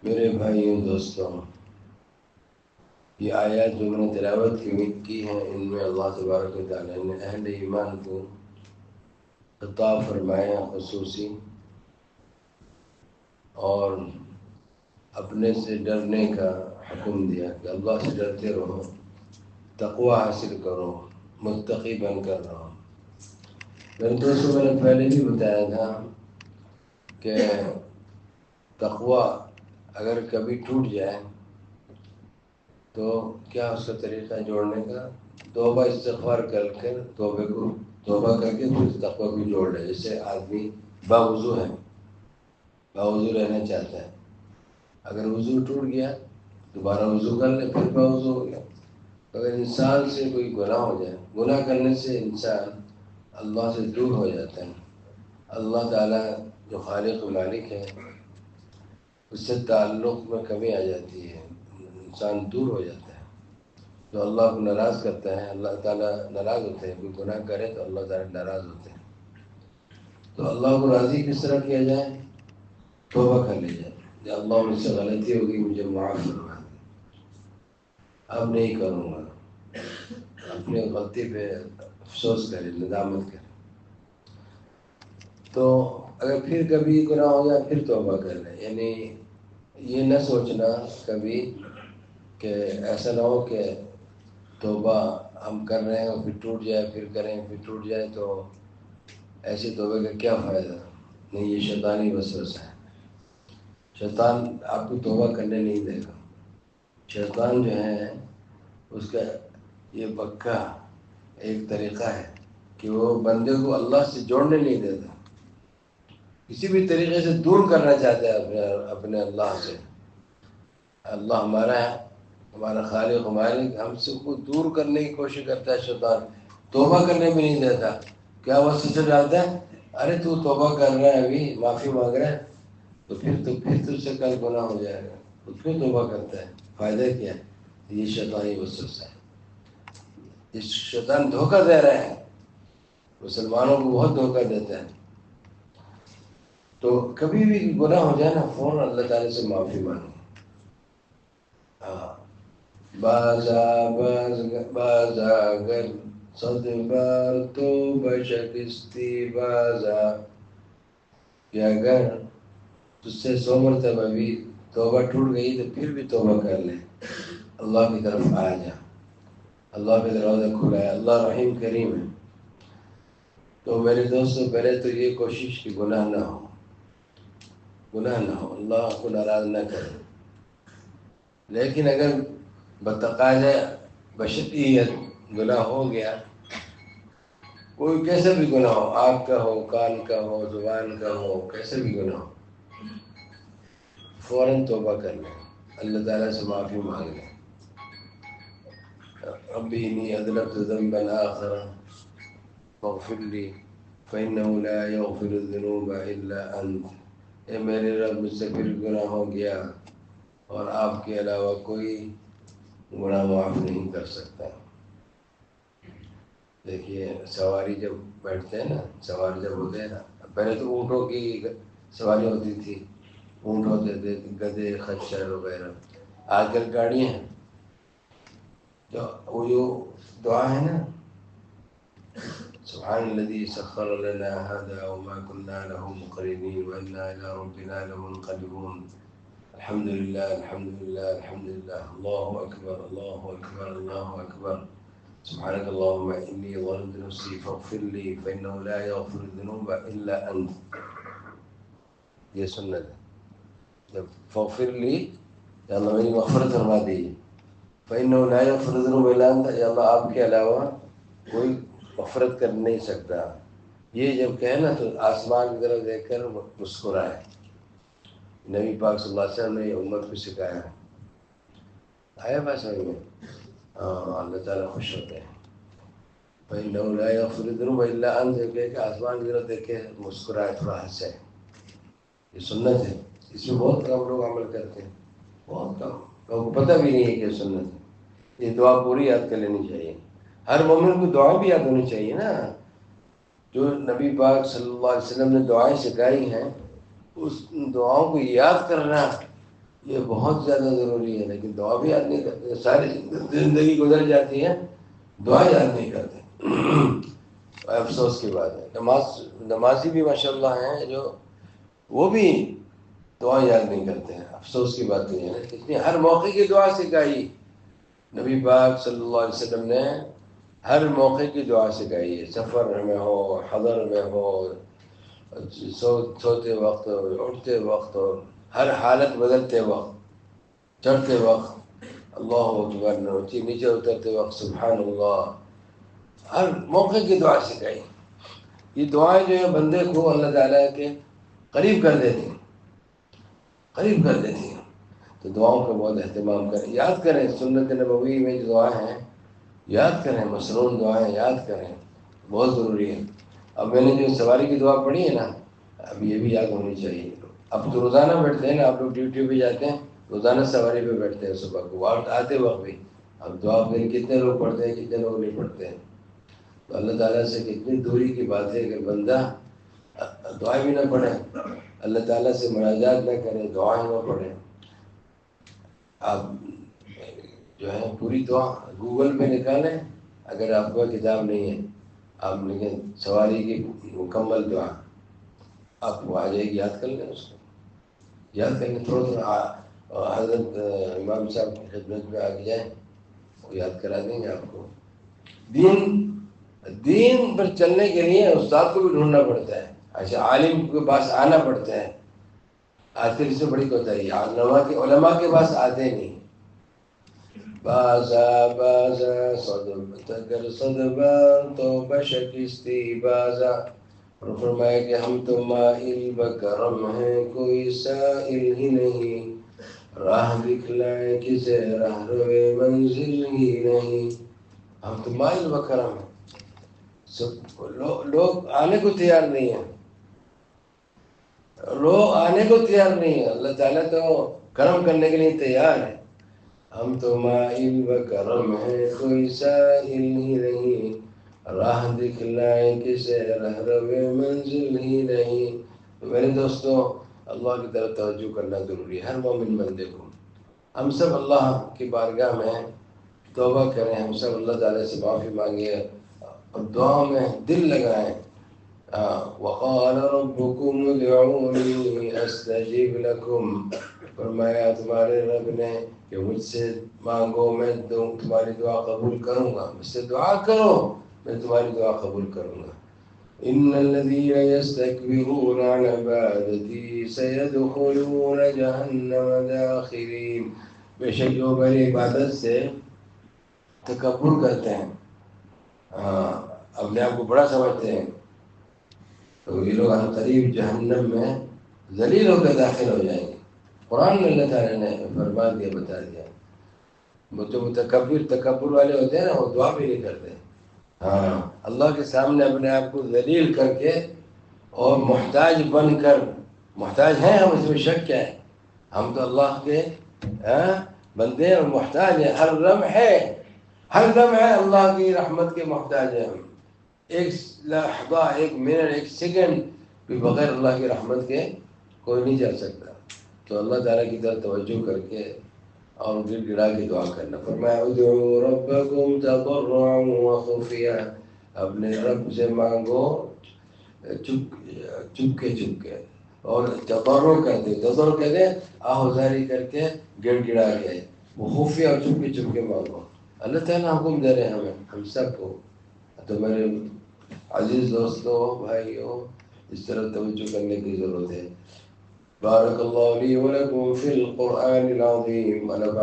میرے بھائیوں دوستوں، یہ آیات جو میں نے تلاوت کی ہیں، ان میں اللہ تبارک و تعالیٰ نے اہل ایمان کو خطاب فرمایا خصوصی، اور اپنے سے ڈرنے کا حکم دیا کہ اللہ سے ڈرتے رہو، تقوی حاصل کرو، متقی بن کر رہو۔ میرے دوستوں، میں نے پہلے بھی بتایا تھا کہ تقوی اگر کبھی ٹوٹ جائے تو کیا اس کا طریقہ جوڑنے کا؟ توبہ استغفار کر کے توبہ کر کے پھر تقوی کو جوڑ لے۔ جیسے آدمی باوضو ہے، باوضو رہنا چاہتا ہے، اگر وضو ٹوٹ گیا دوبارہ وضو کر لے، پھر باوضو ہو گیا۔ اگر انسان سے کوئی گناہ ہو جائے، گناہ کرنے سے انسان اللہ سے دور ہو جاتا ہے، اللہ تعالیٰ جو خالق و مالک ہے اس سے تعلق میں کمی آ جاتی ہے، انسان دور ہو جاتا ہے، جو اللہ کو ناراض کرتا ہے اللہ تعالیٰ ناراض ہوتے ہیں۔ کوئی گناہ کرے تو اللہ تعالیٰ ناراض ہوتے ہیں۔ تو اللہ کو راضی کس طرح کیا جائے؟ توبہ کر لی جائے، یا اللہ مجھ سے غلطی ہوگی، مجھے معاف فرما دے، اب نہیں کروں گا، اپنی غلطی پہ افسوس کرے، ندامت کرے۔ تو اگر پھر کبھی گناہ ہو جائے پھر توبہ کر لیں، یعنی یہ نہ سوچنا کبھی کہ ایسا نہ ہو کہ توبہ ہم کر رہے ہیں اور پھر ٹوٹ جائے، پھر کریں پھر ٹوٹ جائے، تو ایسی توبہ کا کیا فائدہ؟ نہیں، یہ شیطانی وسوسہ ہے۔ شیطان آپ کو توبہ کرنے نہیں دے گا۔ شیطان جو ہے اس کا یہ پکا ایک طریقہ ہے کہ وہ بندے کو اللہ سے جوڑنے نہیں دیتا، کسی بھی طریقے سے دور کرنا چاہتا ہے اپنے اللہ سے۔ اللہ ہمارا ہے، ہمارا خالق مالک، ہم سب کو دور کرنے کی کوشش کرتا ہے شیطان، توبہ کرنے میں نہیں دیتا۔ کیا وسوسہ ڈالتا ہے؟ ارے تو توبہ کر رہا ہے، ابھی معافی مانگ رہا ہے، تو پھر تجھ سے کل گناہ ہو جائے گا، تو پھر توبہ کرتا ہے، فائدہ کیا ہے؟ یہ شیطانی وسوسہ ہے۔ یہ شیطان دھوکہ دے رہا ہے، مسلمانوں کو بہت دھوکہ دیتا ہے۔ تو کبھی بھی گناہ ہو جائے نا، فوراً اللہ تعالیٰ سے معافی مانگو۔ ہاں، باز اگر 100 بار تو بشکستی بازا، کہ اگر تجھ سے 100 مرتبہ بھی توبہ ٹوٹ گئی تو پھر بھی توبہ کر لے، اللہ کی طرف آ جا، اللہ کا دروازہ کھلا ہے، اللہ رحیم کریم ہے۔ تو میرے دوستوں، پہلے تو یہ کوشش کہ گناہ نہ ہو، اللہ کو ناراض نہ کرے۔ لیکن اگر بتقاضۂ بشریت گناہ ہو گیا، کوئی کیسا بھی گناہ ہو، آنکھ کا ہو، کان کا ہو، زبان کا ہو، کیسا بھی گناہ ہو، فوراً توبہ کر لیں، اللہ تعالیٰ سے معافی مانگ لیں۔ ربی انی اذنبت ذنبا آخر فاغفر لی فإنه لا يغفر الذنوب إلا أنت۔ اے میرے رب، مجھ سے پھر گناہ ہو گیا اور آپ کے علاوہ کوئی گناہ معاف نہیں کر سکتا۔ دیکھیے، سواری جب بیٹھتے ہیں نا، سوار جب ہوتے ہیں نا، پہلے تو اونٹوں کی سواری ہوتی تھی، اونٹ ہوتے تھے، گدھے، خچر وغیرہ۔ آج کل گاڑی ہیں، تو وہ جو دعا ہے نا، سبحان الذي سخر لنا هذا وما كنا له مقرنين وإنا إلى ربنا لمنقلبون، الحمد لله الحمد لله الحمد لله، الله أكبر الله أكبر الله أكبر، سبحانك اللهم إني ظلمت نفسي فاغفر لي فإنه لا يغفر الذنوب إلا أنت۔ یہ سنت ہے، جب فاغفر لی، یا اللہ میری مغفرت فرما دیجیے، فإنه لا يغفر الذنوب إلا أنت، یا اللہ آپ کے علاوہ کوئی مغفرت کر نہیں سکتا۔ یہ جب کہے نا تو آسمان کی طرف دیکھ کر مسکرائے۔ نبی پاک صلی اللہ علیہ وسلم نے یہ امت کو سکھایا ہے۔ آیا بات سمجھ میں؟ ہاں، اللہ تعالیٰ خوش ہوتے ہیں۔ فإنه لا يغفر الذنوب إلا أنت، کہہ کہ آسمان کی طرف دیکھ کے مسکرائے، تھوڑا ہنسے۔ یہ سنت ہے، اس میں بہت کم لوگ عمل کرتے ہیں، بہت کم لوگوں کو پتہ بھی نہیں ہے کہ یہ سنت ہے۔ یہ دعا پوری یاد کر لینی چاہیے، ہر مومن کو دعا بھی یاد ہونی چاہیے نا۔ جو نبی پاک صلی اللہ علیہ وسلم نے دعائیں سکھائی ہیں، اس دعاؤں کو یاد کرنا یہ بہت زیادہ ضروری ہے، لیکن دعا بھی یاد نہیں کرتے، ساری زندگی گزر جاتی ہے دعا یاد نہیں کرتے۔ افسوس کی بات ہے۔ نمازی بھی ماشاء اللہ ہیں جو وہ بھی دعا یاد نہیں کرتے ہیں، افسوس کی بات یہ ہے اس نے ہر موقع کی دعا سکھائی، نبی پاک صلی اللہ علیہ وسلم نے ہر موقع کی دعا سکھائی ہے، سفر میں ہو، حضر میں ہو، سوتے وقت ہو، اٹھتے وقت ہو، ہر حالت بدلتے وقت، چڑھتے وقت اللہ اکبر، نیچے اترتے وقت سبحان اللہ، ہر موقع کی دعا سکھائی۔ یہ دعائیں جو ہے بندے کو اللہ تعالیٰ کے قریب کر دیتی ہیں، قریب کر دیتی ہیں۔ تو دعاؤں کا بہت اہتمام کریں، یاد کریں سنت نبوی میں جو دعائیں ہیں یاد کریں، مسنون دعائیں یاد کریں، بہت ضروری ہے۔ اب میں نے جو سواری کی دعا پڑھی ہے نا، اب یہ بھی یاد ہونی چاہیے۔ اب تو روزانہ بیٹھتے ہیں نا، آپ لوگ ڈیوٹی پہ جاتے ہیں، روزانہ سواری پہ بیٹھتے ہیں صبح کو، آتے وقت بھی۔ اب دعا پھر کتنے لوگ پڑھتے ہیں، کتنے لوگ نہیں پڑھتے ہیں؟ تو اللہ تعالیٰ سے کتنی دوری کی بات ہے کہ بندہ دعائیں بھی نہ پڑھے، اللہ تعالیٰ سے مناجات نہ کرے، دعائیں نہ پڑھے۔ آپ جو ہے پوری دعا گوگل پہ نکالیں، اگر آپ کو کتاب نہیں ہے آپ لکھیں سواری کی مکمل دعا، آپ کو آ جائے گی، یاد کر لیں اس کو، یاد کر لیں تھوڑا تھوڑا۔ حضرت امام صاحب کی خدمت میں آگے جائیں، وہ یاد کرا دیں گے آپ کو۔ دین پر چلنے کے لیے استاد کو بھی ڈھونڈنا پڑتا ہے، اچھا عالم کے پاس آنا پڑتا ہے، آخر سے بڑی کوتاہی علماء کے پاس آتے نہیں۔ بازا صدر صدبا تو بشکستی بازا، اور فرمایا کہ ہم تو مائل بکرم ہیں، کوئی سائل ہی نہیں، راہ دکھلائے کسے راہ روے منزل ہی نہیں، ہم تو مائل بکرم ہیں۔ لوگ آنے کو تیار نہیں ہیں، لوگ آنے کو تیار نہیں ہیں، اللہ تعالیٰ تو کرم کرنے کے لیے تیار ہے۔ ہم تو مائل بکرم ہیں، کوئی سائل ہی نہیں، راہ دکھلائے کسے راہ روے منزل ہی نہیں۔ تو میرے دوستوں، اللہ کی طرف توجہ کرنا ضروری ہے ہر مومن بندے کو۔ ہم سب اللہ کی بارگاہ میں توبہ کریں، ہم سب اللہ تعالیٰ سے معافی مانگیں اور دعا میں دل لگائیں۔ وقال ربكم ادعوني استجب لكم، فرمایا تمہارے رب نے کہ مجھ سے مانگو میں تمہاری دعا قبول کروں گا، مجھ سے دعا کرو میں تمہاری دعا قبول کروں گا۔ ان الذين يستكبرون عن عبادتي سيدخلون جهنم داخرين، بے شک جو میری عبادت سے تکبر کرتے ہیں، اپنے آپ کو بڑا سمجھتے ہیں، تو یہ لوگ قریب جہنم میں ذلیل ہو کر داخل ہو جائیں گے۔ قرآن میں اللہ تعالیٰ نے فرما دیا، بتا دیا۔ وہ جو تکبر والے ہوتے ہیں نا، وہ دعا بھی نہیں کرتے، اللہ کے سامنے اپنے آپ کو ذلیل کر کے اور محتاج بن کر، محتاج ہیں ہم، اس میں شک کیا ہے؟ ہم تو اللہ کے بندے اور محتاج ہیں، ہر لمحے اللہ کی رحمت کے محتاج ہیں ہم۔ ایک لحظہ، ایک منٹ، ایک سیکنڈ بھی بغیر اللہ کی رحمت کے کوئی نہیں چل سکتا۔ تو اللہ تعالیٰ کی طرف توجہ کر کے اور گڑ گڑا کے دعا کرنا۔ فرمایا ادعوا ربکم تضرعا وخفیا، اپنے رب سے مانگو چپ کے اور تضرع کہتے آہوزاری کر کے، گڑ گڑا کے، وہ خفیہ اور چپ کے مانگو۔ اللہ تعالیٰ حکم دے رہے ہیں ہم سب کو۔ تو میرے عزیز دوستوں، بھائیوں، اس طرح توجہ کرنے کی ضرورت ہے۔ بارک اللہ لی ولکم فی القرآن العظیم ونفعني